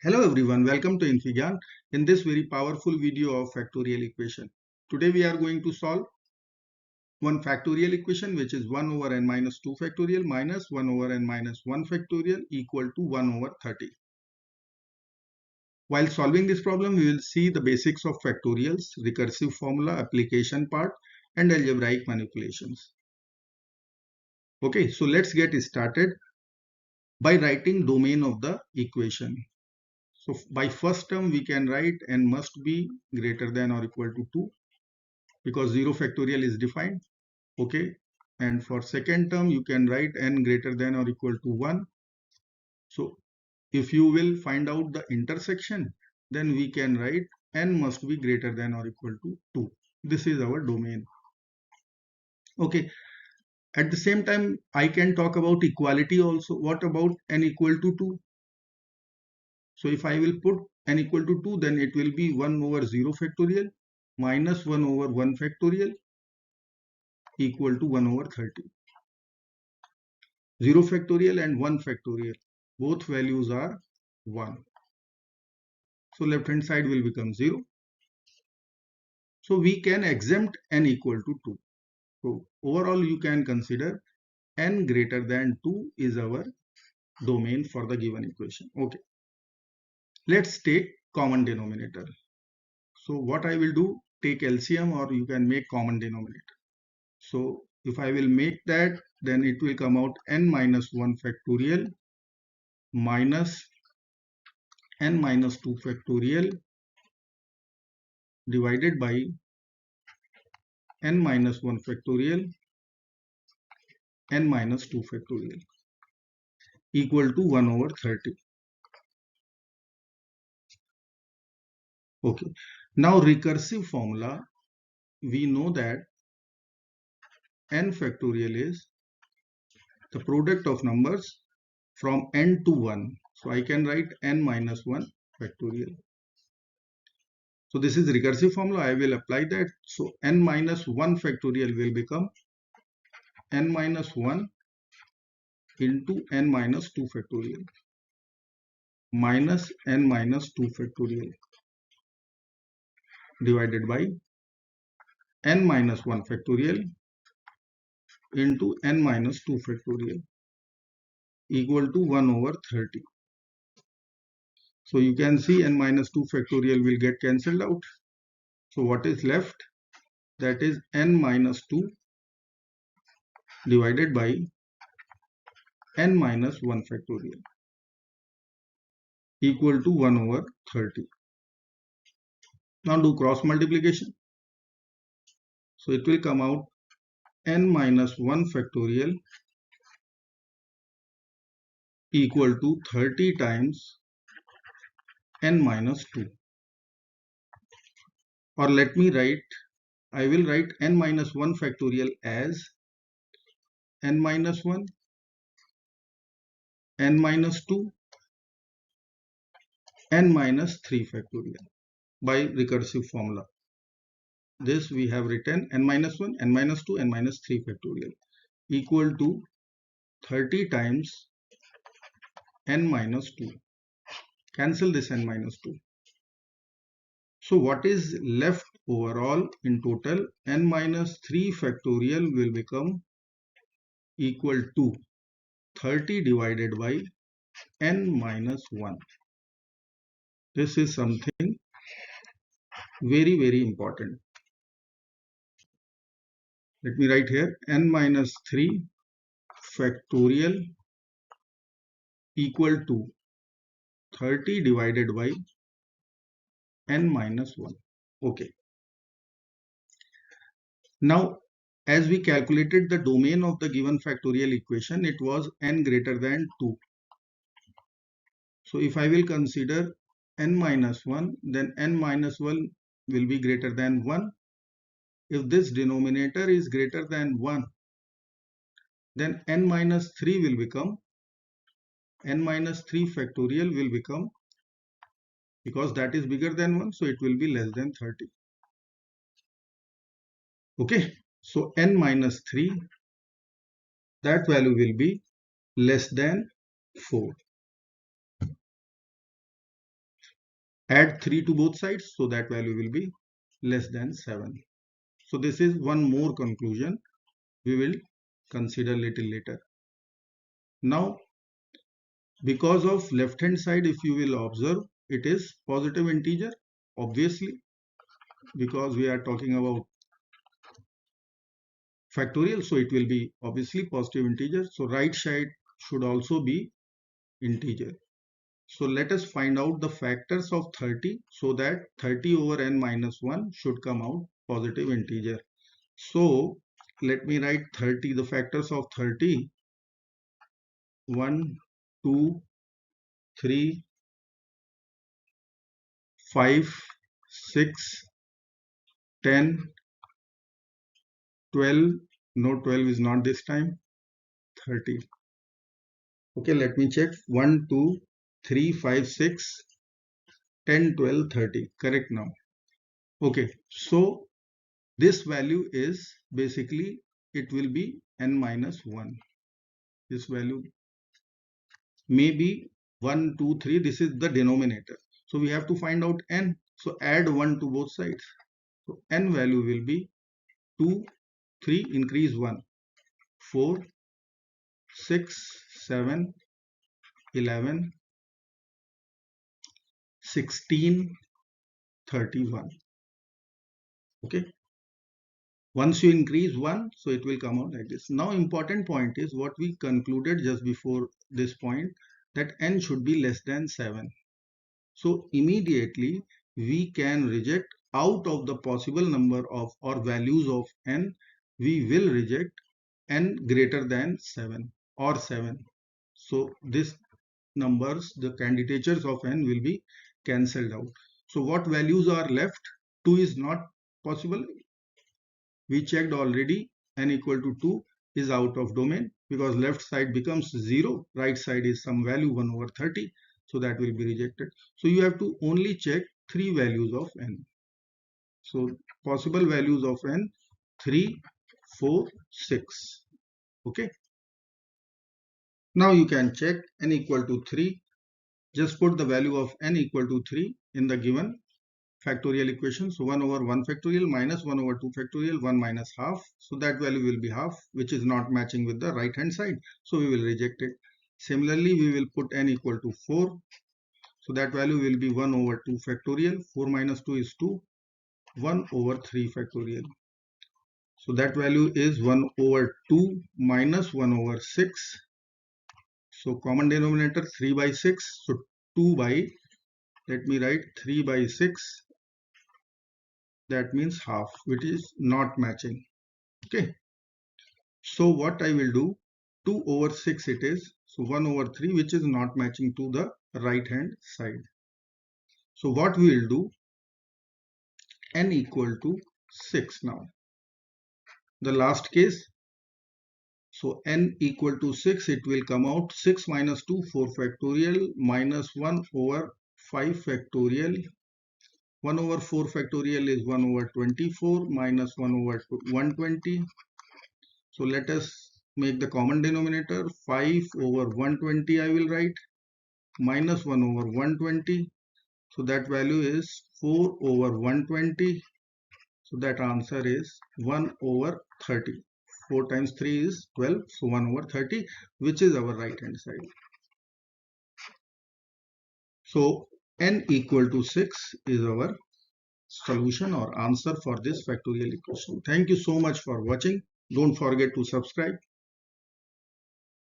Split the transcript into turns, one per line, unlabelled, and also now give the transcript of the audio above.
Hello everyone, welcome to Enthusiast. In this very powerful video of factorial equation. Today we are going to solve one factorial equation which is 1 over n minus 2 factorial minus 1 over n minus 1 factorial equal to 1 over 30. While solving this problem, we will see the basics of factorials, recursive formula, application part and algebraic manipulations. Okay, so let's get started by writing domain of the equation. So by first term we can write n must be greater than or equal to 2 because 0 factorial is defined. Okay, and for second term you can write n greater than or equal to 1. So if you will find out the intersection, then we can write n must be greater than or equal to 2. This is our domain. Okay, at the same time I can talk about equality also. What about n equal to 2? So if I will put n equal to 2, then it will be 1 over 0 factorial minus 1 over 1 factorial equal to 1 over 30. 0 factorial and 1 factorial, both values are 1. So left hand side will become 0. So we can exempt n equal to 2. So overall you can consider n greater than 2 is our domain for the given equation. Okay. Let's take common denominator. So what I will do, take LCM or you can make common denominator. So if I will make that, then it will come out n minus 1 factorial minus n minus 2 factorial divided by n minus 1 factorial n minus 2 factorial equal to 1 over 30. Okay. Now recursive formula, we know that n factorial is the product of numbers from n to 1. So I can write n minus 1 factorial. So this is recursive formula. I will apply that. So n minus 1 factorial will become n minus 1 into n minus 2 factorial minus n minus 2 factorial divided by n minus 1 factorial into n minus 2 factorial equal to 1 over 30. So you can see n minus 2 factorial will get cancelled out. So what is left? That is n minus 2 divided by n minus 1 factorial equal to 1 over 30. Now do cross multiplication. So it will come out n minus 1 factorial equal to 30 times n minus 2. Or let me write, I will write n minus 1 factorial as n minus 1, n minus 2, n minus 3 factorial by recursive formula. This we have written n minus 1, n minus 2, n minus 3 factorial equal to 30 times n minus 2. Cancel this n minus 2. So what is left overall in total? N minus 3 factorial will become equal to 30 divided by n minus 1. This is something very important. Let me write here n minus 3 factorial equal to 30 divided by n minus 1. Okay. Now as we calculated the domain of the given factorial equation, it was n greater than 2. So if I will consider n minus 1, then n minus 1 will be greater than 1. If this denominator is greater than 1, then n minus 3 will become, n minus 3 factorial will become, because that is bigger than 1, so it will be less than 30. Okay, so n minus 3, that value will be less than 4. Add 3 to both sides, so that value will be less than 7. So this is one more conclusion we will consider little later. Now, because of left hand side, if you will observe, it is positive integer, obviously, because we are talking about factorial, so it will be obviously positive integer. So right side should also be integer. So let us find out the factors of 30, so that 30 over n minus 1 should come out positive integer. So let me write 30, the factors of 30, 1, 2, 3, 5, 6, 10, 12, no 12 is not this time, 30. Okay, let me check. 1, 2, 3, 5, 6, 10, 12, 30. Correct now. Okay, so this value is basically, it will be n minus 1. This value may be 1, 2, 3. This is the denominator. So we have to find out n. So add 1 to both sides. So n value will be 2, 3, increase 1, 4, 6, 7, 11, 16, 31. Okay. Once you increase 1, so it will come out like this. Now important point is what we concluded just before this point, that n should be less than 7. So immediately we can reject out of the possible number of or values of n, we will reject n greater than 7 or 7. So this numbers, the candidatures of n will be cancelled out. So what values are left? 2 is not possible. We checked already, n equal to 2 is out of domain because left side becomes 0, right side is some value 1 over 30, so that will be rejected. So you have to only check 3 values of n. So possible values of n, 3, 4, 6. Okay. Now you can check n equal to 3. Just put the value of n equal to 3 in the given factorial equation. So 1 over 1 factorial minus 1 over 2 factorial, 1 minus half. So that value will be half, which is not matching with the right hand side. So we will reject it. Similarly, we will put n equal to 4. So that value will be 1 over 2 factorial. 4 minus 2 is 2. 1 over 3 factorial. So that value is 1 over 2 minus 1 over 6. So common denominator 3 by 6. So 2 by, let me write 3 by 6. That means half, which is not matching. Okay. So what I will do, 2 over 6 it is. So 1 over 3, which is not matching to the right hand side. So what we will do, n equal to 6 now. The last case. So n equal to 6, it will come out 6 minus 2, 4 factorial minus 1 over 5 factorial. 1 over 4 factorial is 1 over 24 minus 1 over 120. So let us make the common denominator 5 over 120 I will write minus 1 over 120. So that value is 4 over 120. So that answer is 1 over 30. 4 times 3 is 12. So 1 over 30, which is our right hand side. So n equal to 6 is our solution or answer for this factorial equation. Thank you so much for watching. Don't forget to subscribe.